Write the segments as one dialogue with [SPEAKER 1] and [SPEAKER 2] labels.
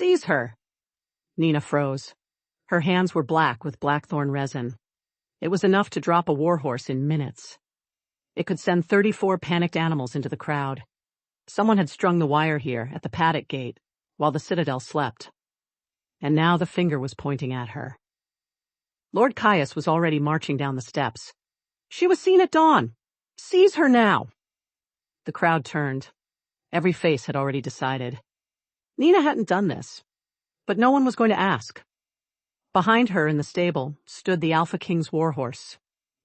[SPEAKER 1] Seize her. Nina froze. Her hands were black with blackthorn resin. It was enough to drop a warhorse in minutes. It could send 34 panicked animals into the crowd. Someone had strung the wire here at the paddock gate while the Citadel slept. And now the finger was pointing at her. Lord Caius was already marching down the steps. She was seen at dawn. Seize her now. The crowd turned. Every face had already decided. Nina hadn't done this, but no one was going to ask. Behind her in the stable stood the Alpha King's warhorse,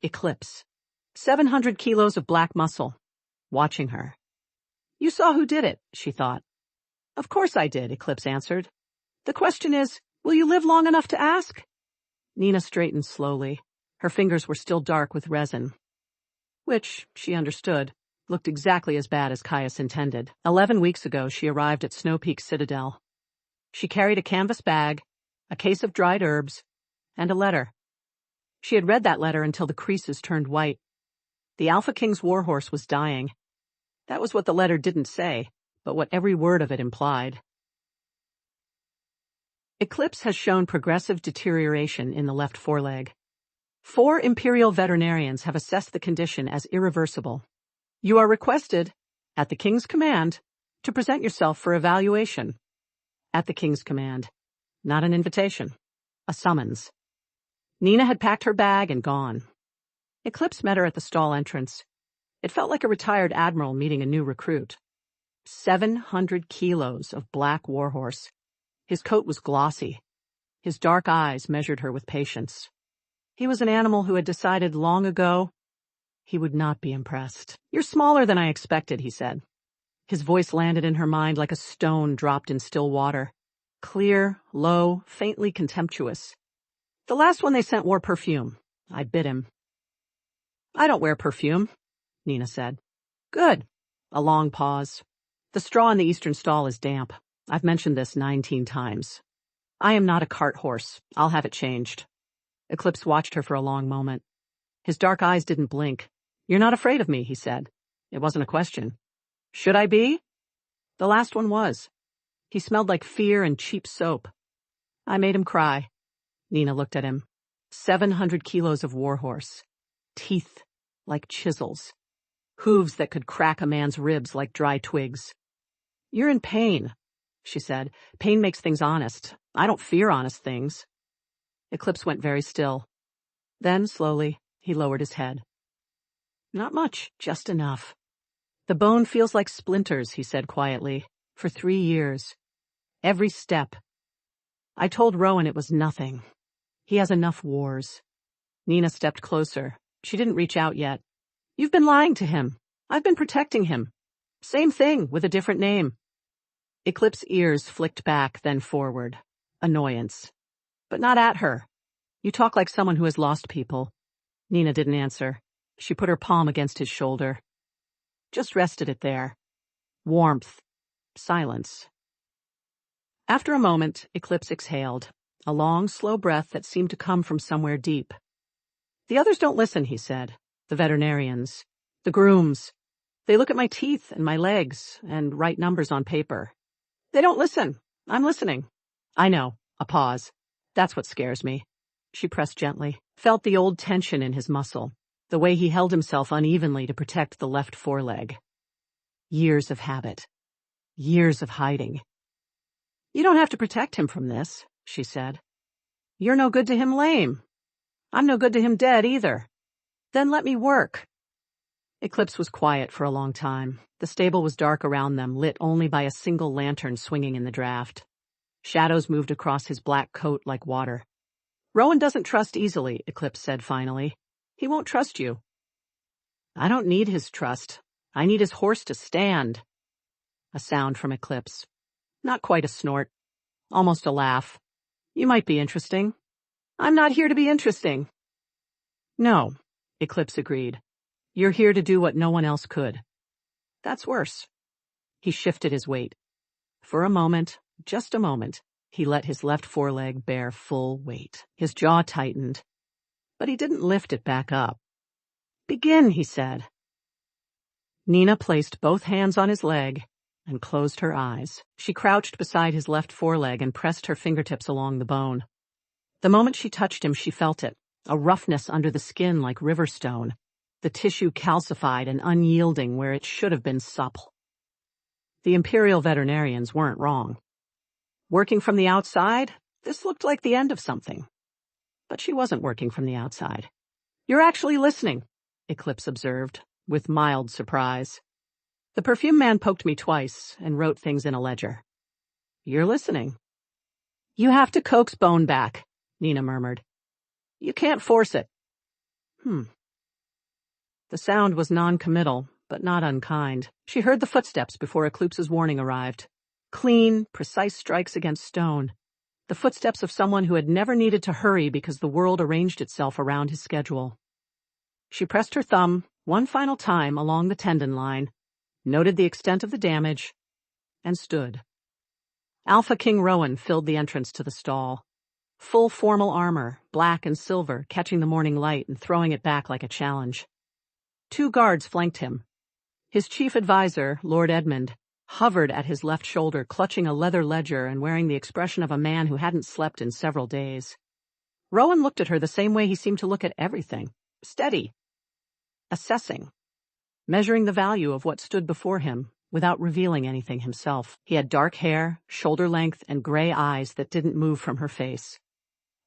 [SPEAKER 1] Eclipse, 700 kilos of black muscle, watching her. You saw who did it, she thought. Of course I did, Eclipse answered. The question is, will you live long enough to ask? Nina straightened slowly. Her fingers were still dark with resin, which, she understood, looked exactly as bad as Caius intended. 11 weeks ago, she arrived at Snowpeak Citadel. She carried a canvas bag, a case of dried herbs, and a letter. She had read that letter until the creases turned white. The Alpha King's warhorse was dying. That was what the letter didn't say, but what every word of it implied. Eclipse has shown progressive deterioration in the left foreleg. 4 Imperial veterinarians have assessed the condition as irreversible. You are requested, at the King's command, to present yourself for evaluation. At the King's command. Not an invitation. A summons. Nina had packed her bag and gone. Eclipse met her at the stall entrance. It felt like a retired admiral meeting a new recruit. 700 kilos of black warhorse. His coat was glossy. His dark eyes measured her with patience. He was an animal who had decided long ago he would not be impressed. You're smaller than I expected, he said. His voice landed in her mind like a stone dropped in still water. Clear, low, faintly contemptuous. The last one they sent wore perfume. I bit him. I don't wear perfume, Nina said. Good. A long pause. The straw in the eastern stall is damp. I've mentioned this 19 times. I am not a cart horse. I'll have it changed. Eclipse watched her for a long moment. His dark eyes didn't blink. You're not afraid of me, he said. It wasn't a question. Should I be? The last one was. He smelled like fear and cheap soap. I made him cry. Nina looked at him. 700 kilos of warhorse. Teeth like chisels. Hooves that could crack a man's ribs like dry twigs. You're in pain, she said. Pain makes things honest. I don't fear honest things. Eclipse went very still. Then, slowly, he lowered his head. Not much, just enough. The bone feels like splinters, he said quietly. For 3 years. Every step. I told Rowan it was nothing. He has enough wars. Nina stepped closer. She didn't reach out yet. You've been lying to him. I've been protecting him. Same thing, with a different name. Eclipse's ears flicked back, then forward. Annoyance. But not at her. You talk like someone who has lost people. Nina didn't answer. She put her palm against his shoulder. Just rested it there. Warmth. Silence. After a moment, Eclipse exhaled, a long, slow breath that seemed to come from somewhere deep. The others don't listen, he said. The veterinarians. The grooms. They look at my teeth and my legs and write numbers on paper. They don't listen. I'm listening. I know. A pause. That's what scares me. She pressed gently, felt the old tension in his muscle, the way he held himself unevenly to protect the left foreleg. Years of habit. Years of hiding. You don't have to protect him from this, she said. You're no good to him lame. I'm no good to him dead either. Then let me work. Eclipse was quiet for a long time. The stable was dark around them, lit only by a single lantern swinging in the draft. Shadows moved across his black coat like water. Rowan doesn't trust easily, Eclipse said finally. He won't trust you. I don't need his trust. I need his horse to stand. A sound from Eclipse. Not quite a snort. Almost a laugh. You might be interesting. I'm not here to be interesting. No, Eclipse agreed. You're here to do what no one else could. That's worse. He shifted his weight. For a moment, just a moment, he let his left foreleg bear full weight. His jaw tightened, but he didn't lift it back up. Begin, he said. Nina placed both hands on his leg and closed her eyes. She crouched beside his left foreleg and pressed her fingertips along the bone. The moment she touched him, she felt it, a roughness under the skin like river stone, the tissue calcified and unyielding where it should have been supple. The Imperial veterinarians weren't wrong. Working from the outside, this looked like the end of something. But she wasn't working from the outside. "You're actually listening," Eclipse observed, with mild surprise. "The perfume man poked me twice and wrote things in a ledger." "You're listening." "You have to coax Bone back," Nina murmured. "You can't force it." The sound was non-committal, but not unkind. She heard the footsteps before Eclipse's warning arrived. Clean, precise strikes against stone. The footsteps of someone who had never needed to hurry because the world arranged itself around his schedule. She pressed her thumb one final time along the tendon line, noted the extent of the damage, and stood. Alpha King Rowan filled the entrance to the stall. Full formal armor, black and silver, catching the morning light and throwing it back like a challenge. 2 guards flanked him. His chief advisor, Lord Edmund, hovered at his left shoulder, clutching a leather ledger and wearing the expression of a man who hadn't slept in several days. Rowan looked at her the same way he seemed to look at everything. Steady. Assessing. Measuring the value of what stood before him without revealing anything himself. He had dark hair, shoulder length, and gray eyes that didn't move from her face.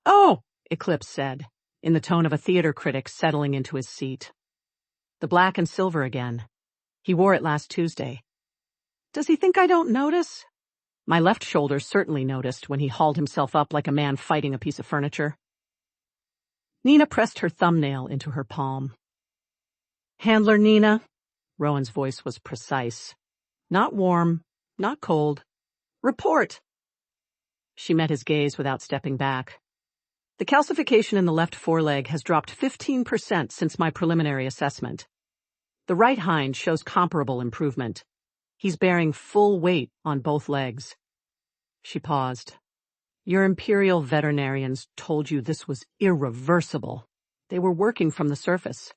[SPEAKER 1] "Oh," Eclipse said, in the tone of a theater critic settling into his seat. "The black and silver again. He wore it last Tuesday. Does he think I don't notice?" My left shoulder certainly noticed when he hauled himself up like a man fighting a piece of furniture. Nina pressed her thumbnail into her palm. "Handler Nina." Rowan's voice was precise. Not warm, not cold. "Report." She met his gaze without stepping back. "The calcification in the left foreleg has dropped 15% since my preliminary assessment. The right hind shows comparable improvement. He's bearing full weight on both legs." She paused. "Your Imperial veterinarians told you this was irreversible. They were working from the surface."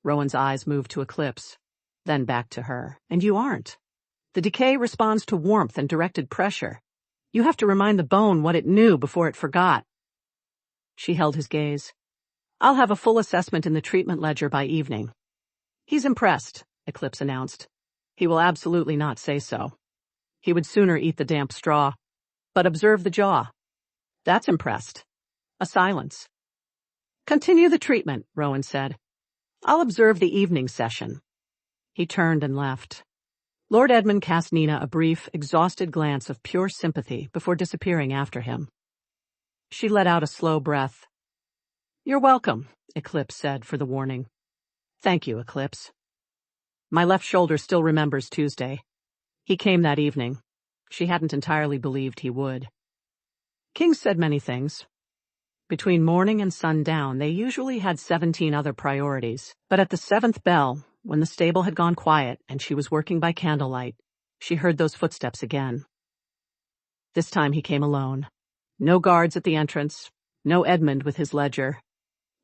[SPEAKER 1] Rowan's eyes moved to Eclipse, then back to her. "And you aren't. The decay responds to warmth and directed pressure. You have to remind the bone what it knew before it forgot." She held his gaze. "I'll have a full assessment in the treatment ledger by evening." "He's impressed," Eclipse announced. "He will absolutely not say so. He would sooner eat the damp straw. But observe the jaw. That's impressed." A silence. "Continue the treatment," Rowan said. "I'll observe the evening session." He turned and left. Lord Edmund cast Nina a brief, exhausted glance of pure sympathy before disappearing after him. She let out a slow breath. "You're welcome," Eclipse said for the warning. "Thank you, Eclipse. My left shoulder still remembers Tuesday. He came that evening. She hadn't entirely believed he would." King said many things. Between morning and sundown, they usually had 17 other priorities. But at the 7th bell, when the stable had gone quiet and she was working by candlelight, she heard those footsteps again. This time he came alone. No guards at the entrance, no Edmund with his ledger.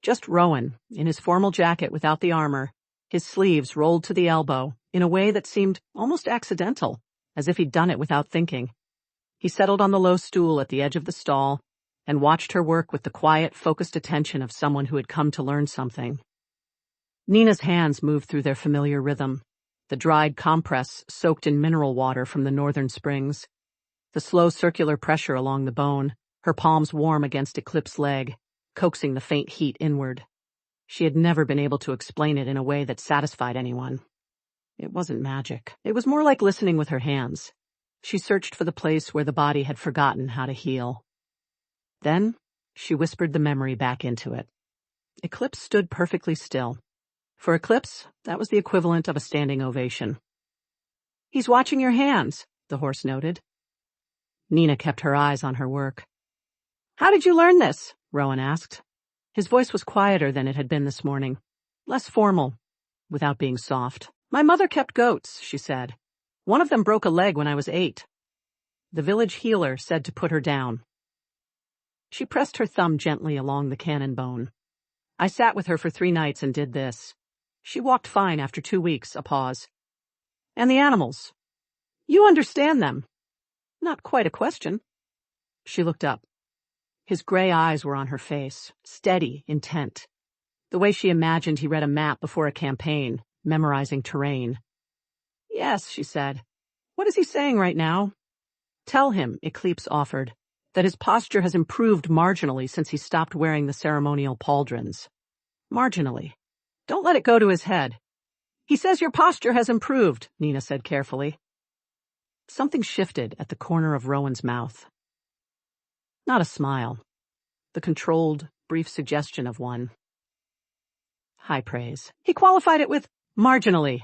[SPEAKER 1] Just Rowan, in his formal jacket without the armor, his sleeves rolled to the elbow in a way that seemed almost accidental, as if he'd done it without thinking. He settled on the low stool at the edge of the stall and watched her work with the quiet, focused attention of someone who had come to learn something. Nina's hands moved through their familiar rhythm, the dried compress soaked in mineral water from the northern springs, the slow circular pressure along the bone, her palms warm against Eclipse's leg, coaxing the faint heat inward. She had never been able to explain it in a way that satisfied anyone. It wasn't magic. It was more like listening with her hands. She searched for the place where the body had forgotten how to heal. Then she whispered the memory back into it. Eclipse stood perfectly still. For Eclipse, that was the equivalent of a standing ovation. "He's watching your hands," the horse noted. Nina kept her eyes on her work. "How did you learn this?" Rowan asked. His voice was quieter than it had been this morning, less formal, without being soft. "My mother kept goats," she said. "One of them broke a leg when I was 8. The village healer said to put her down." She pressed her thumb gently along the cannon bone. "I sat with her for 3 nights and did this. She walked fine after 2 weeks," a pause. "And the animals. You understand them. Not quite a question. She looked up. His gray eyes were on her face, steady, intent. The way she imagined he read a map before a campaign, memorizing terrain. Yes, she said. What is he saying right now? Tell him, Eclipse offered, that his posture has improved marginally since he stopped wearing the ceremonial pauldrons. Marginally. Don't let it go to his head. He says your posture has improved, Nina said carefully. Something shifted at the corner of Rowan's mouth. Not a smile. The controlled, brief suggestion of one. High praise. He qualified it with marginally.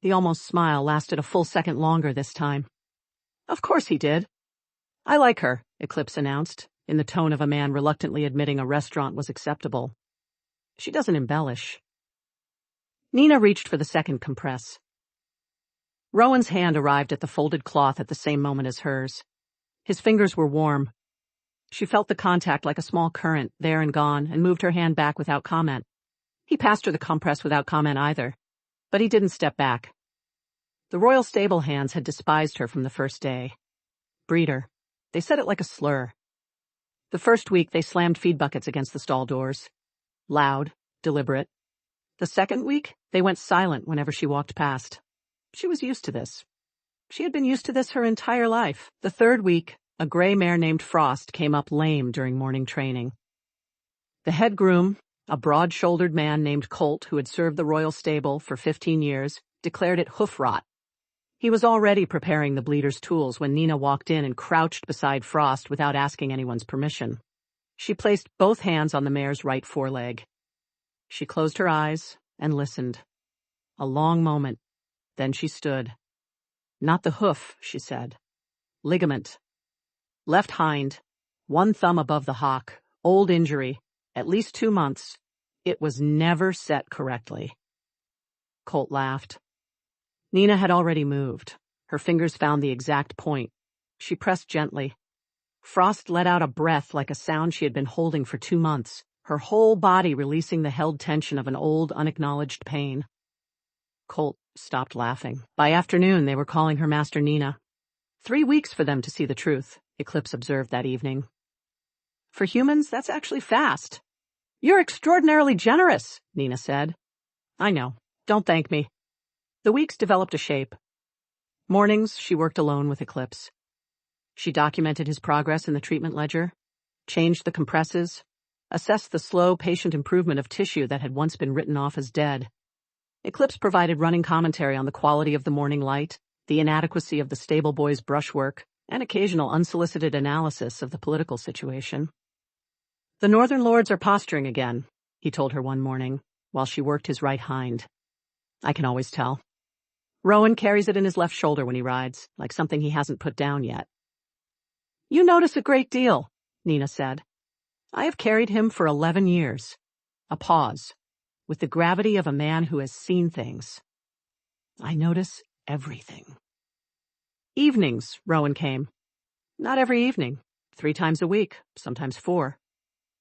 [SPEAKER 1] The almost smile lasted a full second longer this time. Of course he did. I like her, Eclipse announced, in the tone of a man reluctantly admitting a restaurant was acceptable. She doesn't embellish. Nina reached for the second compress. Rowan's hand arrived at the folded cloth at the same moment as hers. His fingers were warm. She felt the contact like a small current, there and gone, and moved her hand back without comment. He passed her the compress without comment either, but he didn't step back. The royal stable hands had despised her from the first day. Breeder. They said it like a slur. The first week they slammed feed buckets against the stall doors. Loud, deliberate. The second week, they went silent whenever she walked past. She was used to this. She had been used to this her entire life. The third week, a gray mare named Frost came up lame during morning training. The head groom, a broad-shouldered man named Colt who had served the royal stable for 15 years, declared it hoof rot. He was already preparing the bleeder's tools when Nina walked in and crouched beside Frost without asking anyone's permission. She placed both hands on the mare's right foreleg. She closed her eyes and listened. A long moment. Then she stood. Not the hoof, she said. Ligament. Left hind. One thumb above the hock. Old injury. At least 2 months. It was never set correctly. Colt laughed. Nina had already moved. Her fingers found the exact point. She pressed gently. Frost let out a breath like a sound she had been holding for 2 months, her whole body releasing the held tension of an old, unacknowledged pain. Colt stopped laughing. By afternoon, they were calling her Master Nina. 3 weeks for them to see the truth, Eclipse observed that evening. For humans, that's actually fast. You're extraordinarily generous, Nina said. I know. Don't thank me. The weeks developed a shape. Mornings, she worked alone with Eclipse. She documented his progress in the treatment ledger, changed the compresses, assessed the slow, patient improvement of tissue that had once been written off as dead. Eclipse provided running commentary on the quality of the morning light, the inadequacy of the stable boy's brushwork, and occasional unsolicited analysis of the political situation. The Northern Lords are posturing again, he told her one morning, while she worked his right hind. I can always tell. Rowan carries it in his left shoulder when he rides, like something he hasn't put down yet. You notice a great deal, Nina said. I have carried him for 11 years. A pause, with the gravity of a man who has seen things. I notice everything. Evenings, Rowan came. Not every evening. 3 times a week, sometimes 4.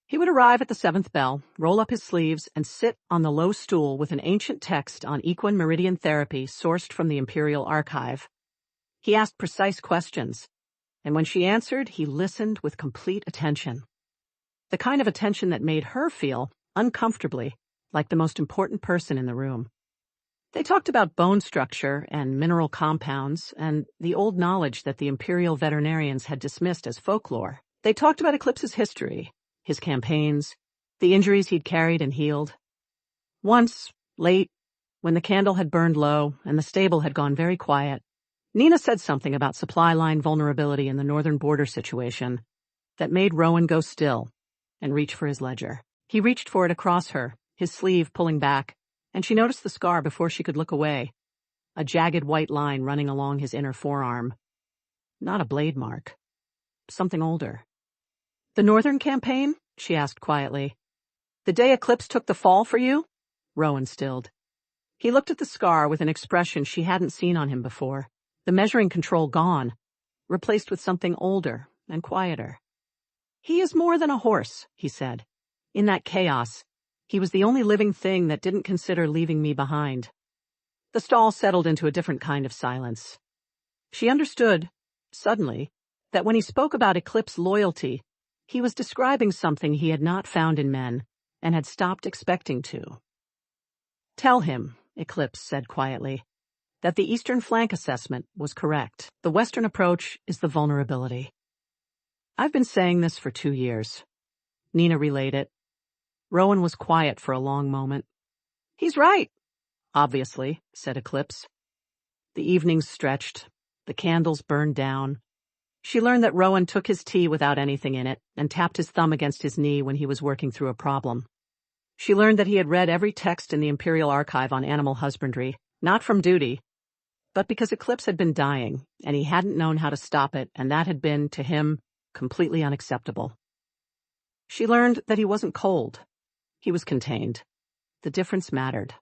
[SPEAKER 1] He would arrive at the 7th bell, roll up his sleeves, and sit on the low stool with an ancient text on equine meridian therapy sourced from the Imperial Archive. He asked precise questions, and when she answered, he listened with complete attention. The kind of attention that made her feel, uncomfortably, like the most important person in the room. They talked about bone structure and mineral compounds and the old knowledge that the Imperial veterinarians had dismissed as folklore. They talked about Eclipse's history, his campaigns, the injuries he'd carried and healed. Once, late, when the candle had burned low and the stable had gone very quiet, Nina said something about supply line vulnerability in the northern border situation that made Rowan go still and reach for his ledger. He reached for it across her, his sleeve pulling back, and she noticed the scar before she could look away, a jagged white line running along his inner forearm. Not a blade mark. Something older. The Northern campaign? She asked quietly. The day Eclipse took the fall for you? Rowan stilled. He looked at the scar with an expression she hadn't seen on him before, the measuring control gone, replaced with something older and quieter. He is more than a horse, he said. In that chaos, he was the only living thing that didn't consider leaving me behind. The stall settled into a different kind of silence. She understood, suddenly, that when he spoke about Eclipse loyalty, he was describing something he had not found in men and had stopped expecting to. "Tell him," Eclipse said quietly, "that the Eastern Flank assessment was correct. The Western approach is the vulnerability." "I've been saying this for 2 years." Nina relayed it. Rowan was quiet for a long moment. "He's right, obviously," said Eclipse. The evenings stretched. The candles burned down. She learned that Rowan took his tea without anything in it and tapped his thumb against his knee when he was working through a problem. She learned that he had read every text in the Imperial Archive on animal husbandry, not from duty, but because Eclipse had been dying, and he hadn't known how to stop it, and that had been, to him, completely unacceptable. She learned that he wasn't cold. He was contained. The difference mattered.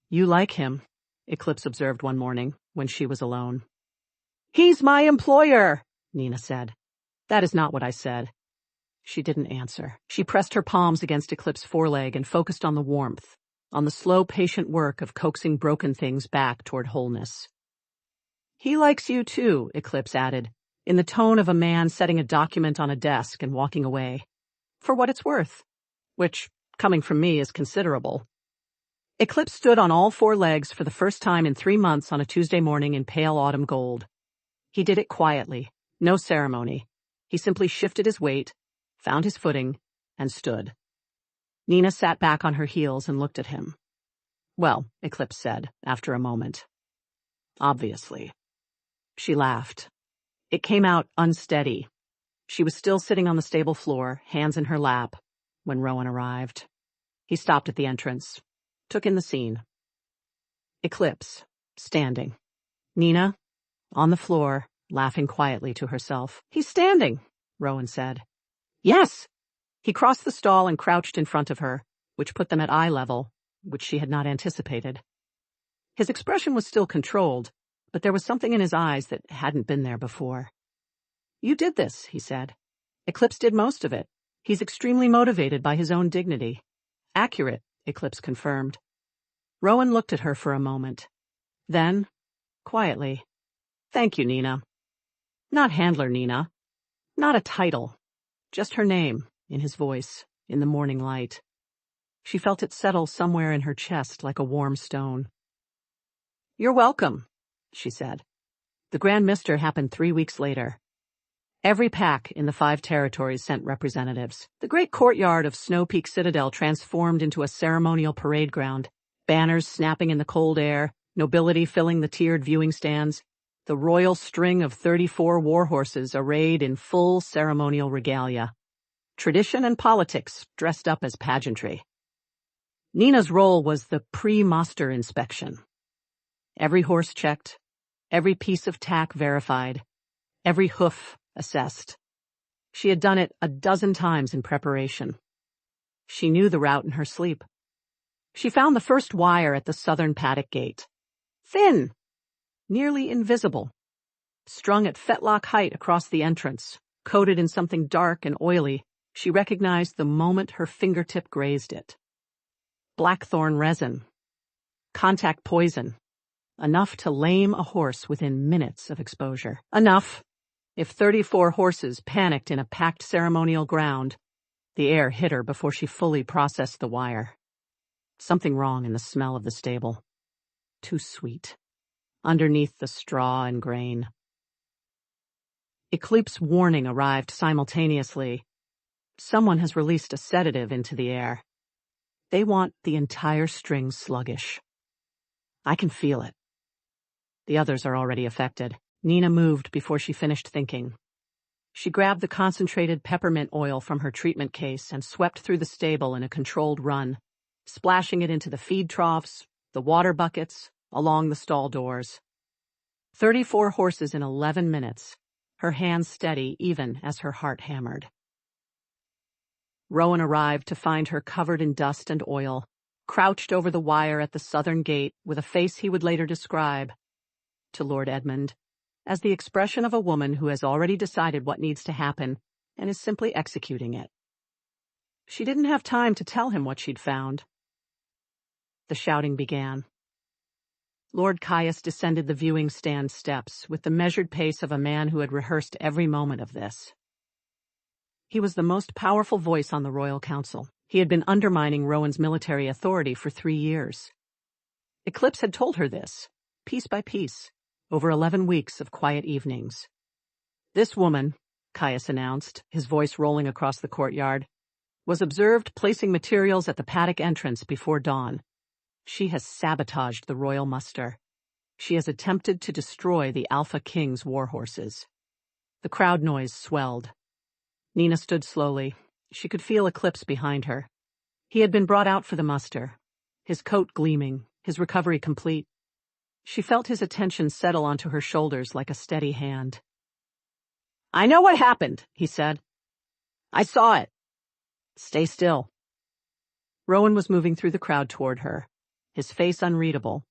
[SPEAKER 1] "You like him," Eclipse observed one morning, when she was alone. "He's my employer," Nina said. "That is not what I said." She didn't answer. She pressed her palms against Eclipse's foreleg and focused on the warmth, on the slow, patient work of coaxing broken things back toward wholeness. "He likes you too," Eclipse added, in the tone of a man setting a document on a desk and walking away. "For what it's worth," which, coming from me, is considerable. Eclipse stood on all 4 legs for the first time in 3 months on a Tuesday morning in pale autumn gold. He did it quietly, no ceremony. He simply shifted his weight, found his footing, and stood. Nina sat back on her heels and looked at him. "Well," Eclipse said, after a moment. "Obviously." She laughed. It came out unsteady. She was still sitting on the stable floor, hands in her lap, when Rowan arrived. He stopped at the entrance, took in the scene. Eclipse, standing. Nina, on the floor, laughing quietly to herself. "He's standing," Rowan said. "Yes." He crossed the stall and crouched in front of her, which put them at eye level, which she had not anticipated. His expression was still controlled, but there was something in his eyes that hadn't been there before. "You did this," he said. "Eclipse did most of it. He's extremely motivated by his own dignity." "Accurate," Eclipse confirmed. Rowan looked at her for a moment. Then, quietly, "Thank you, Nina." Not Handler Nina. Not a title. Just her name, in his voice, in the morning light. She felt it settle somewhere in her chest like a warm stone. "You're welcome," she said. The Grand Mister happened 3 weeks later. Every pack in the 5 territories sent representatives. The great courtyard of Snowpeak Citadel transformed into a ceremonial parade ground, banners snapping in the cold air, nobility filling the tiered viewing stands, the royal string of 34 warhorses arrayed in full ceremonial regalia. Tradition and politics dressed up as pageantry. Nina's role was the pre-muster inspection. Every horse checked, every piece of tack verified, every hoof assessed. She had done it a dozen times in preparation. She knew the route in her sleep. She found the first wire at the southern paddock gate. Thin, nearly invisible, strung at fetlock height across the entrance, coated in something dark and oily. She recognized the moment her fingertip grazed it. Blackthorn resin. Contact poison. Enough to lame a horse within minutes of exposure. Enough. If 34 horses panicked in a packed ceremonial ground, the air hit her before she fully processed the wire. Something wrong in the smell of the stable. Too sweet. Underneath the straw and grain. Eclipse warning arrived simultaneously. Someone has released a sedative into the air. They want the entire string sluggish. I can feel it. The others are already affected. Nina moved before she finished thinking. She grabbed the concentrated peppermint oil from her treatment case and swept through the stable in a controlled run, splashing it into the feed troughs, the water buckets, along the stall doors. 34 horses in 11 minutes, her hands steady even as her heart hammered. Rowan arrived to find her covered in dust and oil, crouched over the wire at the southern gate with a face he would later describe, to Lord Edmund, as the expression of a woman who has already decided what needs to happen and is simply executing it. She didn't have time to tell him what she'd found. The shouting began. Lord Caius descended the viewing stand steps with the measured pace of a man who had rehearsed every moment of this. He was the most powerful voice on the Royal Council. He had been undermining Rowan's military authority for 3 years. Eclipse had told her this, piece by piece, over 11 weeks of quiet evenings. This woman, Caius announced, his voice rolling across the courtyard, was observed placing materials at the paddock entrance before dawn. She has sabotaged the royal muster. She has attempted to destroy the Alpha King's warhorses. The crowd noise swelled. Nina stood slowly. She could feel Eclipse behind her. He had been brought out for the muster, his coat gleaming, his recovery complete. She felt his attention settle onto her shoulders like a steady hand. "I know what happened," he said. "I saw it. Stay still." Rowan was moving through the crowd toward her, his face unreadable,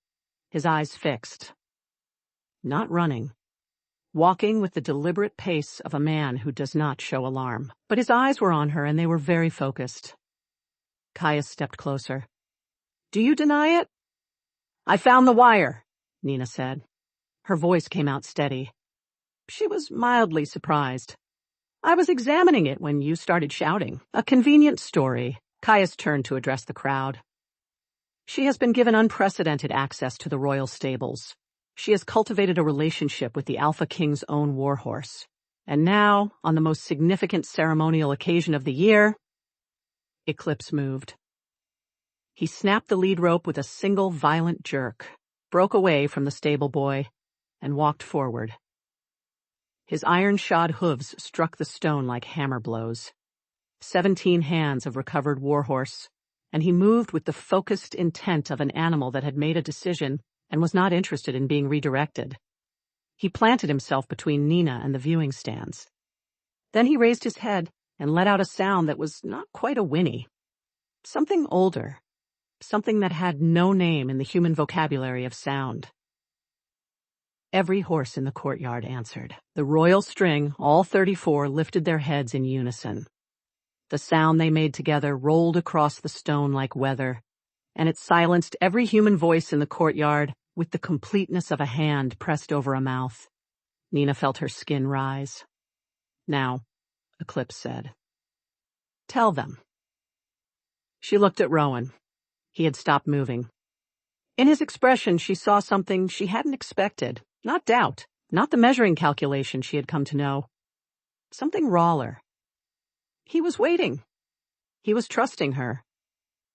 [SPEAKER 1] his eyes fixed. Not running. Walking with the deliberate pace of a man who does not show alarm. But his eyes were on her and they were very focused. Caius stepped closer. "Do you deny it?" "I found the wire," Nina said. Her voice came out steady. She was mildly surprised. "I was examining it when you started shouting. A convenient story." Caius turned to address the crowd. "She has been given unprecedented access to the royal stables. She has cultivated a relationship with the Alpha King's own warhorse. And now, on the most significant ceremonial occasion of the year," Eclipse moved. He snapped the lead rope with a single violent jerk, broke away from the stable boy, and walked forward. His iron-shod hooves struck the stone like hammer blows. 17 hands of recovered warhorse, and he moved with the focused intent of an animal that had made a decision and was not interested in being redirected. He planted himself between Nina and the viewing stands. Then he raised his head and let out a sound that was not quite a whinny. Something older, something that had no name in the human vocabulary of sound. Every horse in the courtyard answered. The royal string, all 34, lifted their heads in unison. The sound they made together rolled across the stone like weather, and it silenced every human voice in the courtyard with the completeness of a hand pressed over a mouth. Nina felt her skin rise. "Now," Eclipse said. "Tell them." She looked at Rowan. He had stopped moving. In his expression, she saw something she hadn't expected. Not doubt, not the measuring calculation she had come to know. Something rawer. He was waiting. He was trusting her.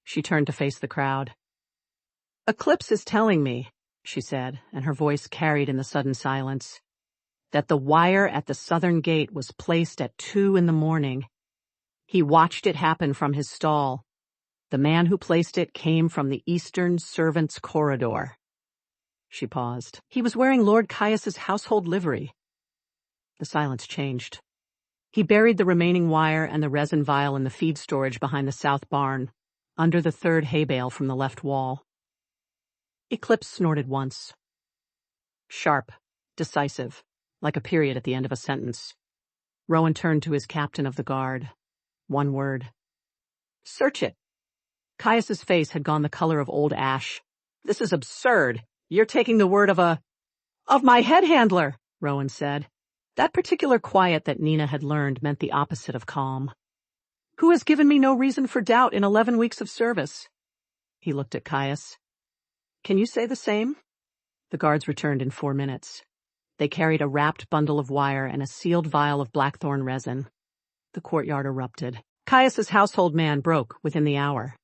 [SPEAKER 1] She turned to face the crowd. "Eclipse is telling me," she said, and her voice carried in the sudden silence, "that the wire at the southern gate was placed at 2 a.m. He watched it happen from his stall. The man who placed it came from the eastern servants' corridor." She paused. "He was wearing Lord Caius's household livery." The silence changed. He buried the remaining wire and the resin vial in the feed storage behind the south barn, under the third hay bale from the left wall. Eclipse snorted once. Sharp, decisive, like a period at the end of a sentence. Rowan turned to his captain of the guard. One word. "Search it." Caius's face had gone the color of old ash. "This is absurd. You're taking the word of my head handler," Rowan said. That particular quiet that Nina had learned meant the opposite of calm. "Who has given me no reason for doubt in 11 weeks of service?" He looked at Caius. "Can you say the same?" The guards returned in 4 minutes. They carried a wrapped bundle of wire and a sealed vial of blackthorn resin. The courtyard erupted. Caius's household man broke within the hour.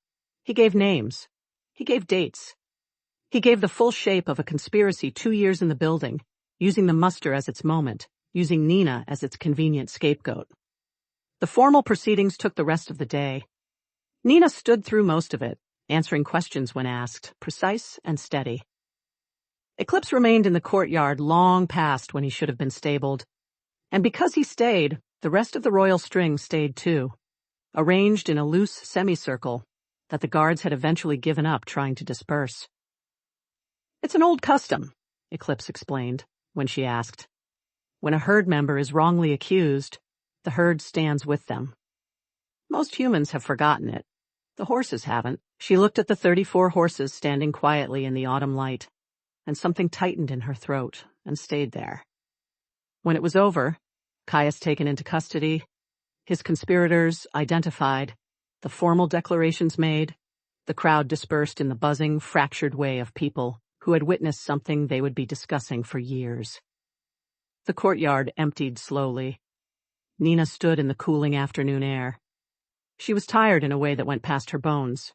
[SPEAKER 1] He gave names. He gave dates. He gave the full shape of a conspiracy 2 years in the building, using the muster as its moment, using Nina as its convenient scapegoat. The formal proceedings took the rest of the day. Nina stood through most of it, answering questions when asked, precise and steady. Eclipse remained in the courtyard long past when he should have been stabled. And because he stayed, the rest of the royal string stayed too, arranged in a loose semicircle that the guards had eventually given up trying to disperse. "It's an old custom," Eclipse explained, when she asked. "When a herd member is wrongly accused, the herd stands with them. Most humans have forgotten it. The horses haven't." She looked at the 34 horses standing quietly in the autumn light. and something tightened in her throat and stayed there. When it was over, Caius taken into custody, his conspirators identified, the formal declarations made, the crowd dispersed in the buzzing, fractured way of people who had witnessed something they would be discussing for years. The courtyard emptied slowly. Nina stood in the cooling afternoon air. She was tired in a way that went past her bones.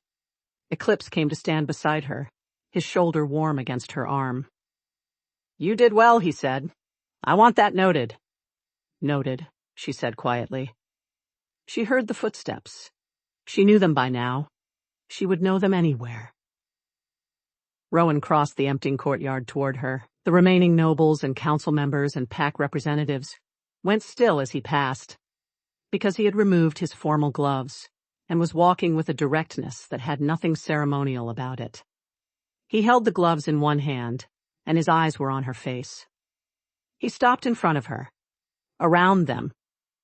[SPEAKER 1] Eclipse came to stand beside her, his shoulder warm against her arm. "You did well," he said. "I want that noted." "Noted," she said quietly. She heard the footsteps. She knew them by now. She would know them anywhere. Rowan crossed the emptying courtyard toward her. The remaining nobles and council members and pack representatives went still as he passed, because he had removed his formal gloves and was walking with a directness that had nothing ceremonial about it. He held the gloves in one hand, and his eyes were on her face. He stopped in front of her. Around them,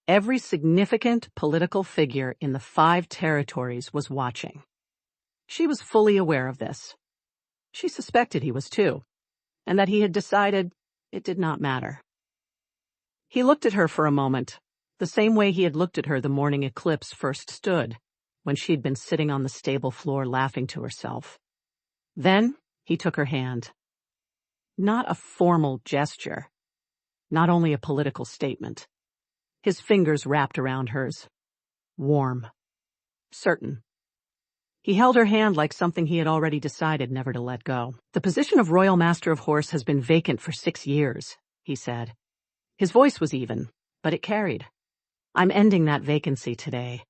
[SPEAKER 1] every significant political figure in the 5 territories was watching. She was fully aware of this. She suspected he was too, and that he had decided it did not matter. He looked at her for a moment, the same way he had looked at her the morning Eclipse first stood, when she'd been sitting on the stable floor laughing to herself. Then he took her hand. Not a formal gesture, not only a political statement. His fingers wrapped around hers. Warm. Certain. He held her hand like something he had already decided never to let go. "The position of Royal Master of Horse has been vacant for 6 years, he said. His voice was even, but it carried. "I'm ending that vacancy today."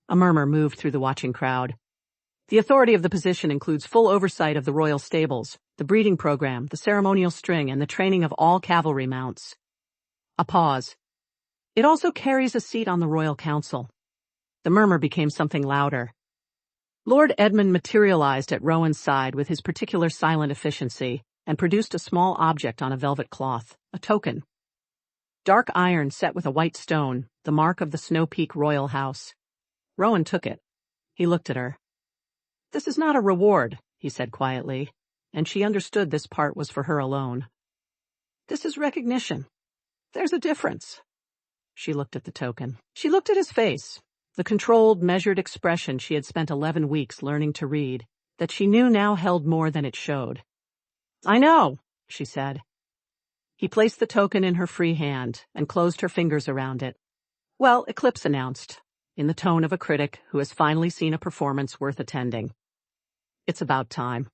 [SPEAKER 1] A murmur moved through the watching crowd. "The authority of the position includes full oversight of the royal stables, the breeding program, the ceremonial string, and the training of all cavalry mounts." A pause. "It also carries a seat on the Royal Council." The murmur became something louder. Lord Edmund materialized at Rowan's side with his particular silent efficiency and produced a small object on a velvet cloth, a token. Dark iron set with a white stone, the mark of the Snowpeak royal house. Rowan took it. He looked at her. "This is not a reward," he said quietly, and she understood this part was for her alone. "This is recognition. There's a difference." She looked at the token. She looked at his face, the controlled, measured expression she had spent 11 weeks learning to read, that she knew now held more than it showed. "I know," she said. He placed the token in her free hand and closed her fingers around it. "Well," Eclipse announced, in the tone of a critic who has finally seen a performance worth attending. "It's about time."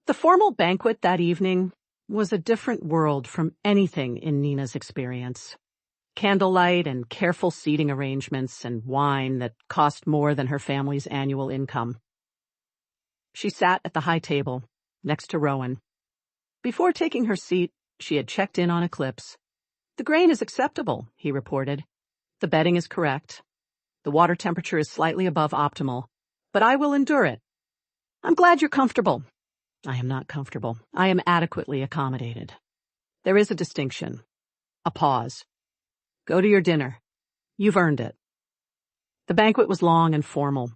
[SPEAKER 1] The formal banquet that evening was a different world from anything in Nina's experience. Candlelight and careful seating arrangements and wine that cost more than her family's annual income. She sat at the high table, next to Rowan. Before taking her seat, she had checked in on Eclipse. "The grain is acceptable," he reported. "The bedding is correct. The water temperature is slightly above optimal, but I will endure it. I'm glad you're comfortable." "I am not comfortable. I am adequately accommodated." "There is a distinction." A pause. "Go to your dinner. You've earned it." The banquet was long and formal.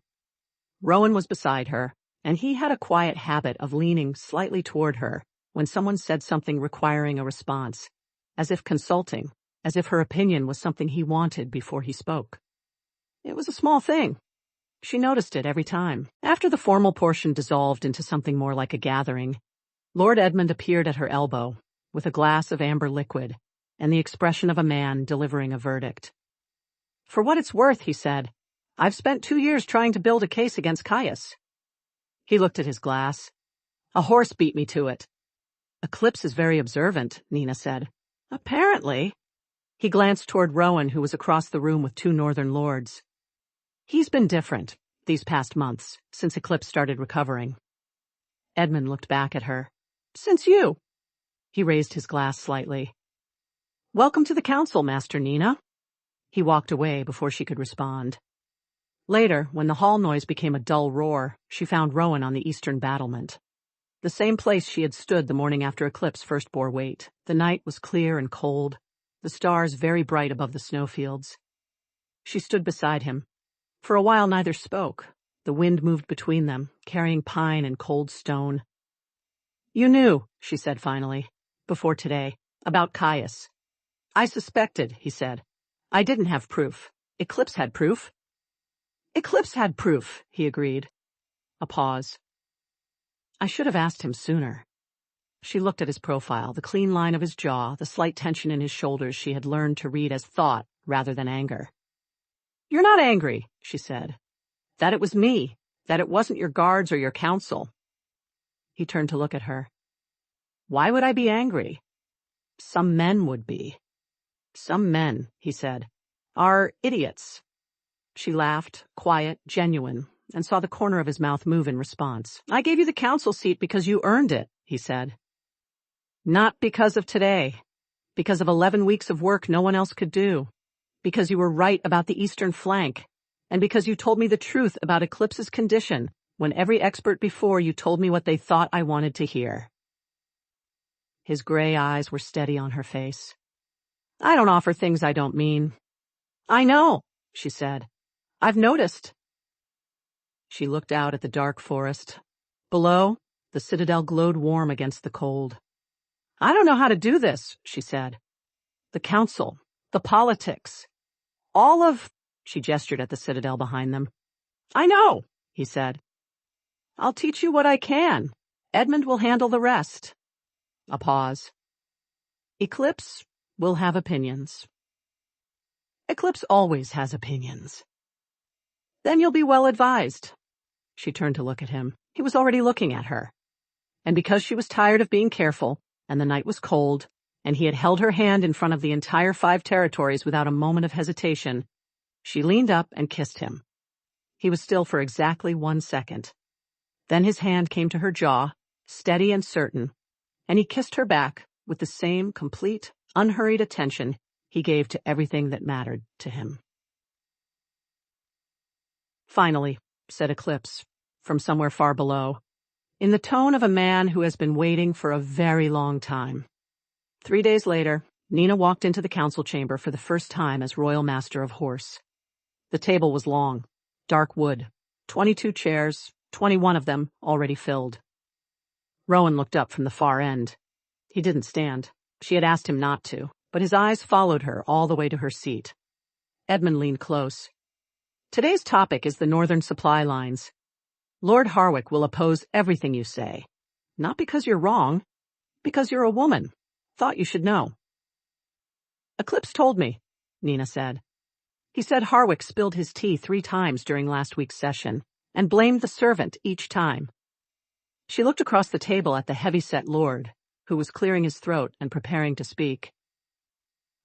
[SPEAKER 1] Rowan was beside her, and he had a quiet habit of leaning slightly toward her when someone said something requiring a response, as if consulting, as if her opinion was something he wanted before he spoke. It was a small thing. She noticed it every time. After the formal portion dissolved into something more like a gathering, Lord Edmund appeared at her elbow, with a glass of amber liquid, and the expression of a man delivering a verdict. "For what it's worth," he said, "I've spent 2 years trying to build a case against Caius." He looked at his glass. "A horse beat me to it." "Eclipse is very observant," Nina said. "Apparently." He glanced toward Rowan, who was across the room with 2 northern lords. "He's been different these past months, since Eclipse started recovering." Edmund looked back at her. "Since you." He raised his glass slightly. "Welcome to the council, Master Nina." He walked away before she could respond. Later, when the hall noise became a dull roar, she found Rowan on the eastern battlement. The same place she had stood the morning after Eclipse first bore weight. The night was clear and cold, the stars very bright above the snowfields. She stood beside him. For a while neither spoke. The wind moved between them, carrying pine and cold stone. You knew, she said finally, before today, about Caius. I suspected, he said. I didn't have proof. Eclipse had proof. Eclipse had proof, he agreed. A pause. I should have asked him sooner. She looked at his profile, the clean line of his jaw, the slight tension in his shoulders she had learned to read as thought rather than anger. You're not angry, she said. That it was me, that it wasn't your guards or your council. He turned to look at her. Why would I be angry? Some men would be. Some men, he said, are idiots. She laughed, quiet, genuine, and saw the corner of his mouth move in response. I gave you the council seat because you earned it, he said. Not because of today. Because of 11 weeks of work no one else could do. Because you were right about the eastern flank. And because you told me the truth about Eclipse's condition when every expert before you told me what they thought I wanted to hear. His gray eyes were steady on her face. I don't offer things I don't mean. I know, she said. I've noticed. She looked out at the dark forest. Below, the citadel glowed warm against the cold. I don't know how to do this, she said. The council, the politics, all of... She gestured at the citadel behind them. I know, he said. I'll teach you what I can. Edmund will handle the rest. A pause. Eclipse will have opinions. Eclipse always has opinions. Then you'll be well advised. She turned to look at him. He was already looking at her. And because she was tired of being careful, and the night was cold, and he had held her hand in front of the entire 5 territories without a moment of hesitation, she leaned up and kissed him. He was still for exactly 1 second. Then his hand came to her jaw, steady and certain, and he kissed her back with the same complete, unhurried attention he gave to everything that mattered to him. Finally, said Eclipse, from somewhere far below, in the tone of a man who has been waiting for a very long time. 3 days later, Nina walked into the council chamber for the first time as Royal Master of Horse. The table was long, dark wood, 22 chairs, 21 of them already filled. Rowan looked up from the far end. He didn't stand. She had asked him not to, but his eyes followed her all the way to her seat. Edmund leaned close. Today's topic is the northern supply lines. Lord Harwick will oppose everything you say. Not because you're wrong, because you're a woman. Thought you should know. Eclipse told me, Nina said. He said Harwick spilled his tea 3 times during last week's session, and blamed the servant each time. She looked across the table at the heavy-set lord, who was clearing his throat and preparing to speak.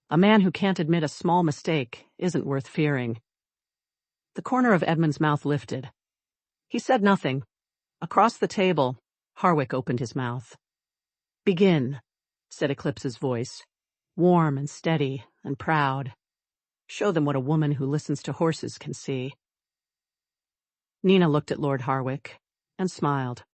[SPEAKER 1] A man who can't admit a small mistake isn't worth fearing. The corner of Edmund's mouth lifted. He said nothing. Across the table, Harwick opened his mouth. Begin, said Eclipse's voice, warm and steady and proud. Show them what a woman who listens to horses can see. Nina looked at Lord Harwick and smiled.